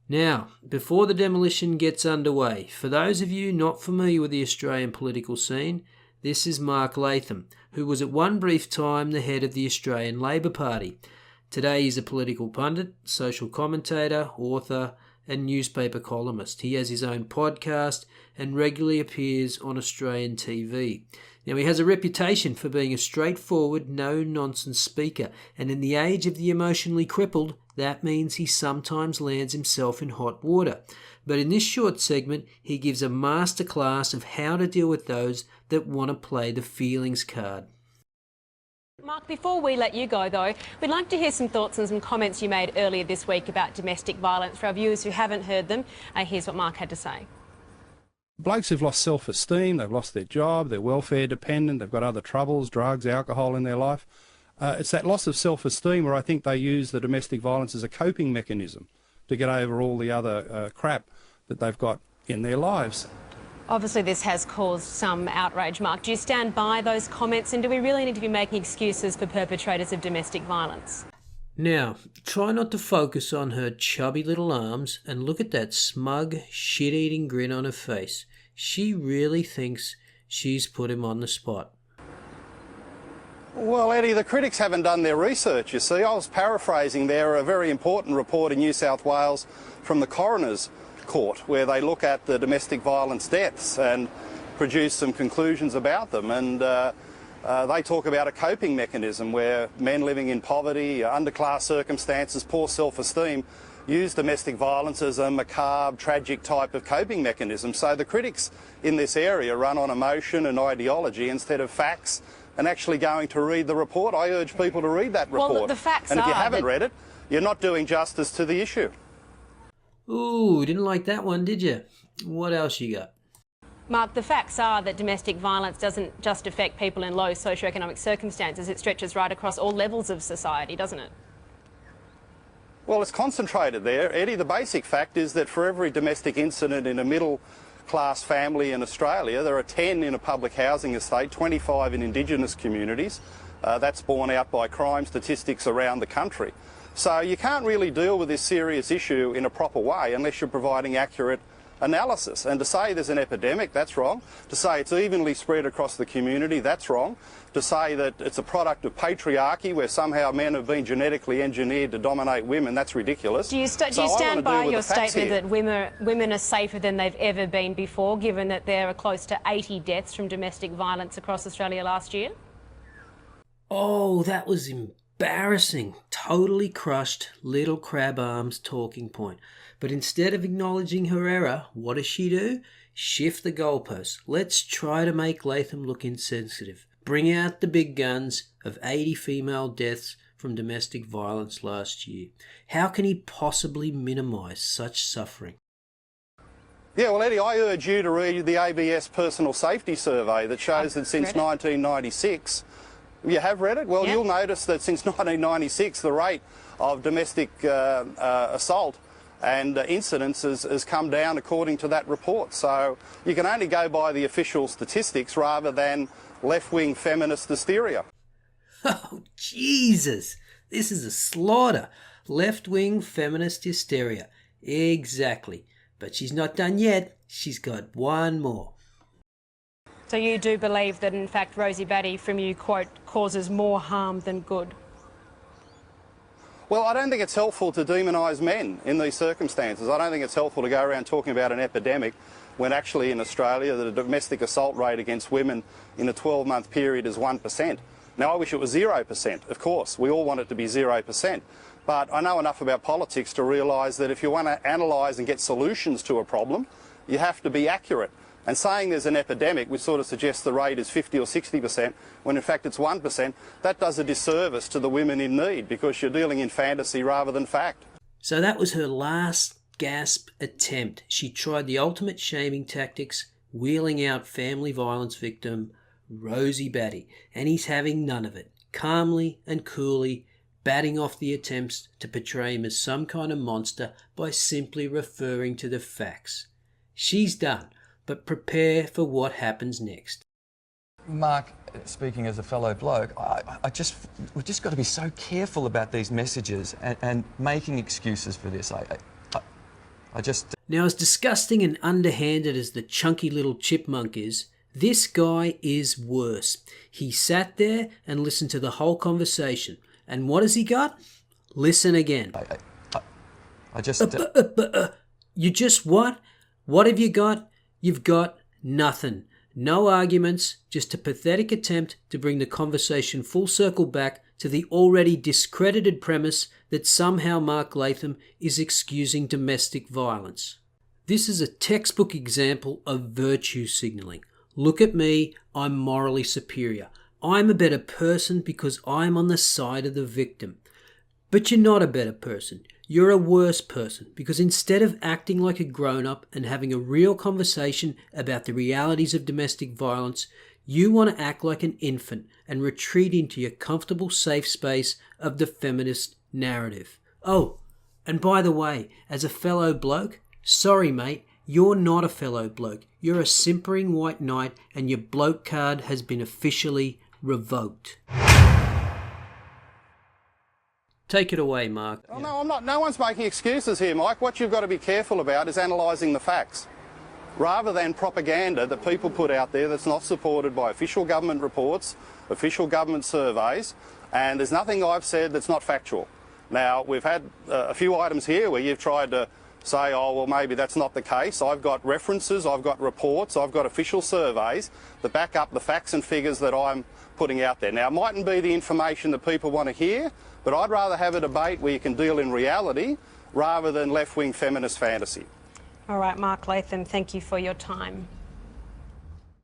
Now, before the demolition gets underway, for those of you not familiar with the Australian political scene, this is Mark Latham, who was at one brief time the head of the Australian Labor Party. Today he's a political pundit, social commentator, author, and newspaper columnist. He has his own podcast and regularly appears on Australian TV. Now, he has a reputation for being a straightforward, no-nonsense speaker, and in the age of the emotionally crippled, that means he sometimes lands himself in hot water. But in this short segment, he gives a masterclass of how to deal with those that want to play the feelings card. Mark, before we let you go, though, we'd like to hear some thoughts and some comments you made earlier this week about domestic violence. For our viewers who haven't heard them, here's what Mark had to say. Blokes who've lost self-esteem, they've lost their job, they're welfare dependent, they've got other troubles, drugs, alcohol in their life. It's that loss of self-esteem where I think they use the domestic violence as a coping mechanism to get over all the other crap that they've got in their lives. Obviously this has caused some outrage, Mark. Do you stand by those comments, and do we really need to be making excuses for perpetrators of domestic violence? Now, try not to focus on her chubby little arms and look at that smug, shit-eating grin on her face. She really thinks she's put him on the spot. Well, Eddie, the critics haven't done their research, you see. I was paraphrasing there a very important report in New South Wales from the Coroner's Court, where they look at the domestic violence deaths and produce some conclusions about them. And they talk about a coping mechanism where men living in poverty, underclass circumstances, poor self-esteem, use domestic violence as a macabre, tragic type of coping mechanism. So the critics in this area run on emotion and ideology instead of facts and actually going to read the report. I urge people to read that report. Well, the facts and if you haven't read it, you're not doing justice to the issue. Ooh, didn't like that one, did you? What else you got? Mark, the facts are that domestic violence doesn't just affect people in low socioeconomic circumstances. It stretches right across all levels of society, doesn't it? Well, it's concentrated there. Eddie, the basic fact is that for every domestic incident in a middle-class family in Australia, there are 10 in a public housing estate, 25 in Indigenous communities. That's borne out by crime statistics around the country. So you can't really deal with this serious issue in a proper way unless you're providing accurate analysis. And to say there's an epidemic, that's wrong. To say it's evenly spread across the community, that's wrong. To say that it's a product of patriarchy where somehow men have been genetically engineered to dominate women, that's ridiculous. Do you stand by your statement that women are safer than they've ever been before, given that there are close to 80 deaths from domestic violence across Australia last year? Oh, that was embarrassing. Totally crushed little crab arms talking point. But instead of acknowledging her error, what does she do? Shift the goalposts. Let's try to make Latham look insensitive. Bring out the big guns of 80 female deaths from domestic violence last year. How can he possibly minimise such suffering? Yeah, well, Eddie, I urge you to read the ABS Personal Safety Survey that shows that since 1996... You have read it? Well, yeah. You'll notice that since 1996, the rate of domestic assault and incidents has come down according to that report. So you can only go by the official statistics rather than left-wing feminist hysteria. Oh, Jesus! This is a slaughter. Left-wing feminist hysteria. Exactly. But she's not done yet. She's got one more. So you do believe that, in fact, Rosie Batty, from you, quote, causes more harm than good? Well, I don't think it's helpful to demonise men in these circumstances. I don't think it's helpful to go around talking about an epidemic when actually in Australia the domestic assault rate against women in a 12-month period is 1%. Now, I wish it was 0%, of course. We all want it to be 0%. But I know enough about politics to realise that if you want to analyse and get solutions to a problem, you have to be accurate. And saying there's an epidemic, which sort of suggests the rate is 50 or 60%, when in fact it's 1%, that does a disservice to the women in need because you're dealing in fantasy rather than fact. So that was her last gasp attempt. She tried the ultimate shaming tactics, wheeling out family violence victim Rosie Batty, and he's having none of it. Calmly and coolly batting off the attempts to portray him as some kind of monster by simply referring to the facts. She's done. But prepare for what happens next. Mark, speaking as a fellow bloke, we've just got to be so careful about these messages and making excuses for this. Now, as disgusting and underhanded as the chunky little chipmunk is, this guy is worse. He sat there and listened to the whole conversation. And what has he got? Listen again. You just what? What have you got? You've got nothing. No arguments, just a pathetic attempt to bring the conversation full circle back to the already discredited premise that somehow Mark Latham is excusing domestic violence. This is a textbook example of virtue signalling. Look at me, I'm morally superior. I'm a better person because I'm on the side of the victim. But you're not a better person. You're a worse person because instead of acting like a grown-up and having a real conversation about the realities of domestic violence, you want to act like an infant and retreat into your comfortable safe space of the feminist narrative. Oh, and by the way, as a fellow bloke, sorry mate, you're not a fellow bloke. You're a simpering white knight and your bloke card has been officially revoked. Take it away, Mark. Oh, no, I'm not. No one's making excuses here, Mike. What you've got to be careful about is analysing the facts, rather than propaganda that people put out there that's not supported by official government reports, official government surveys, and there's nothing I've said that's not factual. Now, we've had a few items here where you've tried to say, oh, well, maybe that's not the case. I've got references, I've got reports, I've got official surveys that back up the facts and figures that I'm putting out there. Now, it mightn't be the information that people want to hear, but I'd rather have a debate where you can deal in reality rather than left-wing feminist fantasy. All right, Mark Latham, thank you for your time.